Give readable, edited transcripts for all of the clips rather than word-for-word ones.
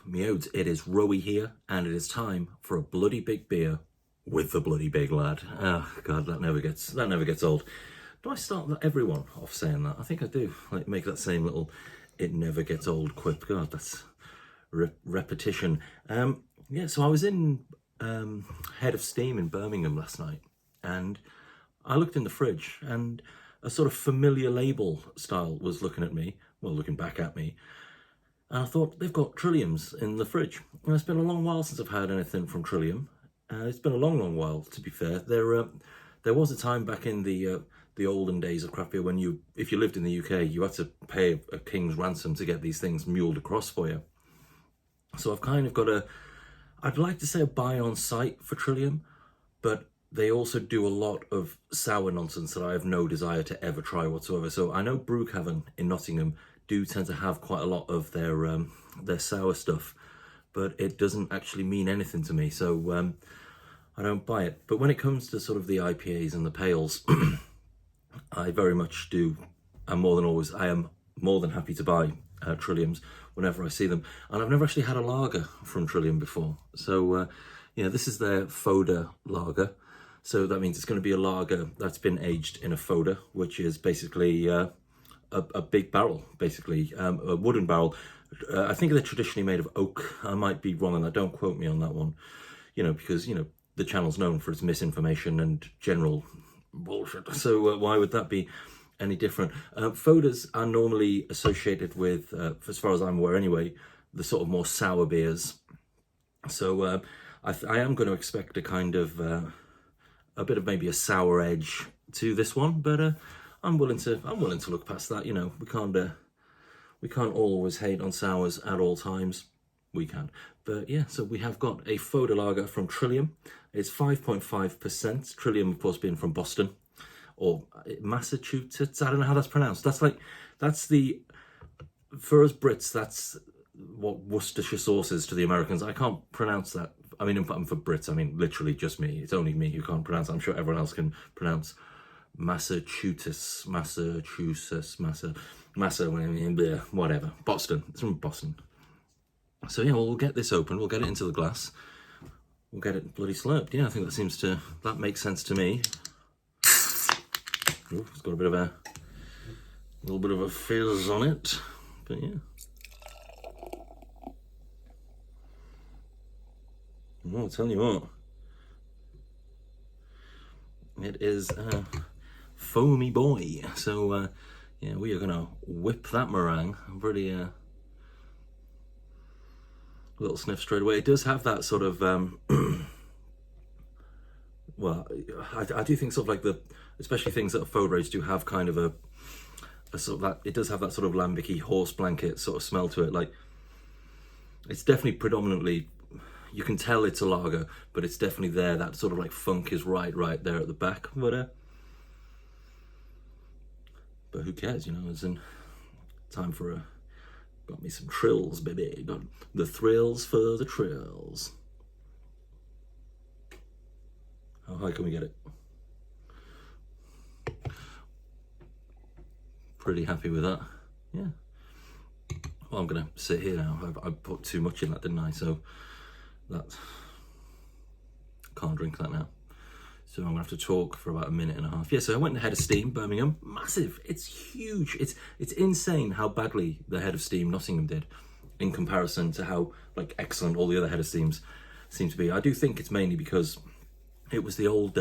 me odes, it is Rowie here, and it is time for a bloody big beer with the bloody big lad. Oh God, that never gets old. Do I start everyone off saying that? I think I do. Like make that same little "it never gets old" quip. God, that's repetition. Yeah, so I was in Head of Steam in Birmingham last night, and I looked in the fridge, and a sort of familiar label style was looking back at me. And I thought, they've got Trilliums in the fridge. And it's been a long while since I've had anything from Trillium. It's been a long while, to be fair. There was a time back in the olden days of craft beer when if you lived in the UK, you had to pay a king's ransom to get these things muled across for you. So I've kind of got I'd like to say a buy on site for Trillium, but they also do a lot of sour nonsense that I have no desire to ever try whatsoever. So I know Brew Cavern in Nottingham do tend to have quite a lot of their sour stuff, but it doesn't actually mean anything to me, so I don't buy it. But when it comes to sort of the IPAs and the pales, I very much do. I am more than happy to buy Trilliums whenever I see them, and I've never actually had a lager from Trillium before. So this is their Foeder lager. So that means it's going to be a lager that's been aged in a Foeder, which is basically a big barrel, basically, a wooden barrel. I think they're traditionally made of oak. I might be wrong on that. Don't quote me on that one. Because, the channel's known for its misinformation and general bullshit. So why would that be any different? Foeders are normally associated with, as far as I'm aware anyway, the sort of more sour beers. So I am going to expect a kind of, a bit of maybe a sour edge to this one, but I'm willing to look past that. We can't always hate on sours at all times. We can, but yeah. So we have got a Foeder lager from Trillium. It's 5.5%. Trillium, of course, being from Boston or Massachusetts. I don't know how that's pronounced. For us Brits, that's what Worcestershire sauce is to the Americans. I can't pronounce that. I mean, for Brits, I mean literally just me. It's only me who can't pronounce it. I'm sure everyone else can pronounce Massachusetts, whatever. Boston. It's from Boston. So yeah, we'll get this open. We'll get it into the glass. We'll get it bloody slurped. Yeah, I think that makes sense to me. Ooh, it's got a little bit of a fizz on it, but yeah. Well, I'll tell you what. It is a foamy boy. So yeah, we are gonna whip that meringue. I'm pretty little sniff straight away. It does have that sort of well, I do think sort of like especially things that are Foeders do have kind of a sort of that, it does have that sort of lambic-y horse blanket sort of smell to it. Like, it's definitely predominantly, you can tell it's a lager, but it's definitely there. That sort of like funk is right there at the back. But who cares, It's in time for got me some trills, baby. Got the thrills for the trills. How high can we get it? Pretty happy with that. Yeah. Well, I'm gonna sit here now. I put too much in that, didn't I? So can't drink that now. So I'm gonna have to talk for about a minute and a half. Yeah, so I went to Head of Steam Birmingham. Massive. It's huge. It's insane how badly the Head of Steam Nottingham did in comparison to how like excellent all the other Head of Steams seem to be. I do think it's mainly because it was the old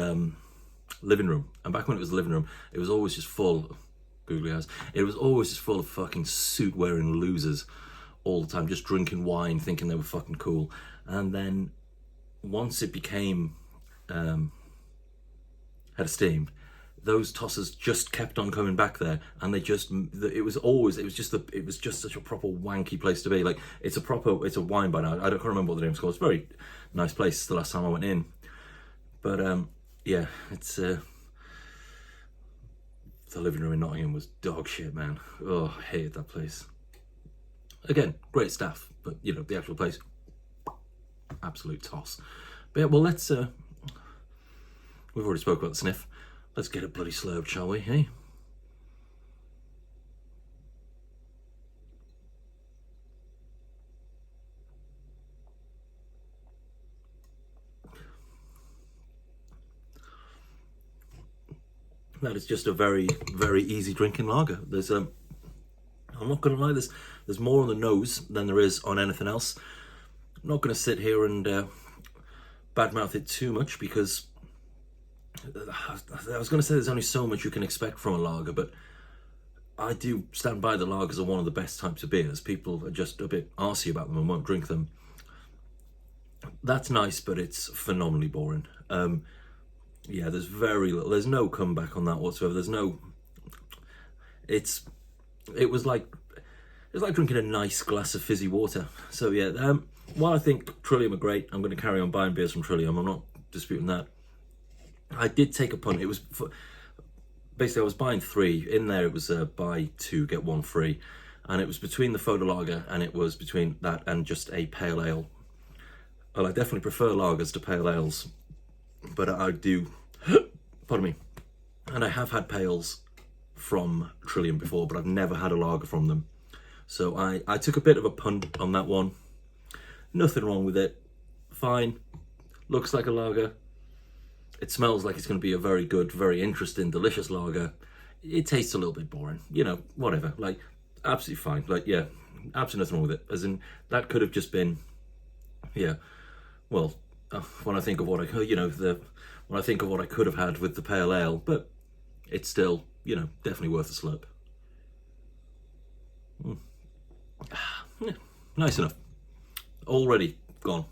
living room, and back when it was the living room, it was always just full. Googly eyes. It was always just full of fucking suit-wearing losers all the time, just drinking wine, thinking they were fucking cool. And then once it became Head of Steam, those tossers just kept on coming back there, and it was just such a proper wanky place to be. Like, it's a wine bar now. I can't remember what the name's called. It's a very nice place the last time I went in. But yeah, it's the living room in Nottingham was dog shit, man. Oh, I hated that place. Again, great staff, but the actual place, absolute toss. But yeah, well, let's we've already spoke about the sniff. Let's get it bloody slurped, shall we, hey? that is just a very, very easy drinking lager. There's I'm not going to lie, there's more on the nose than there is on anything else. I'm not going to sit here and badmouth it too much, because I was going to say there's only so much you can expect from a lager, but I do stand by the lagers are one of the best types of beers. People are just a bit arsey about them and won't drink them. That's nice, but it's phenomenally boring. Yeah, there's very little. There's no comeback on that whatsoever. There's no. It was like drinking a nice glass of fizzy water. So yeah, while I think Trillium are great, I'm going to carry on buying beers from Trillium. I'm not disputing that. I did take a punt. It was basically I was buying 3. In there it was buy 2 get 1 free, and it was between the Foeder lager and it was between that and just a pale ale. Well, I definitely prefer lagers to pale ales, but I do. Pardon me. And I have had pales from Trillium before, but I've never had a lager from them. So I took a bit of a punt on that one. Nothing wrong with it. Fine. Looks like a lager. It smells like it's going to be a very good, very interesting, delicious lager. It tastes a little bit boring. You know, whatever. Like, absolutely fine. Like, yeah, absolutely nothing wrong with it. As in, that could have just been, yeah. Well, when I think of what when I think of what I could have had with the pale ale, but it's still, you know, definitely worth a slurp. Yeah, nice enough. Already gone.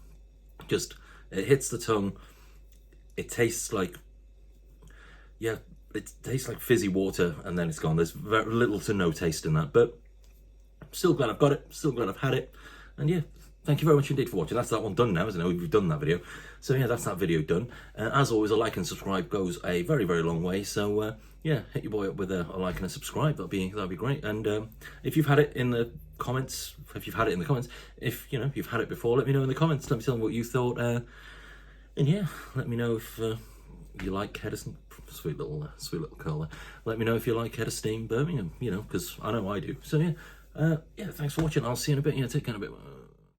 Just, it hits the tongue. It tastes like, yeah, it tastes like fizzy water, and then it's gone. There's very little to no taste in that, but I'm still glad I've got it. Still glad I've had it. And yeah, thank you very much indeed for watching. That's that one done now, isn't it? We've done that video. So yeah, that's that video done. As always, a like and subscribe goes a very, very long way. So yeah, hit your boy up with a like and a subscribe. That'd be great. And if you've had it in the comments, if you've had you've had it before, let me know in the comments. Let me tell me what you thought. And yeah, let me know if you like Head of Steam. Sweet little curl there. Let me know if you like Head of Steam Birmingham. You know, because I know I do. So yeah, yeah. Thanks for watching. I'll see you in a bit. Yeah, take care in a bit.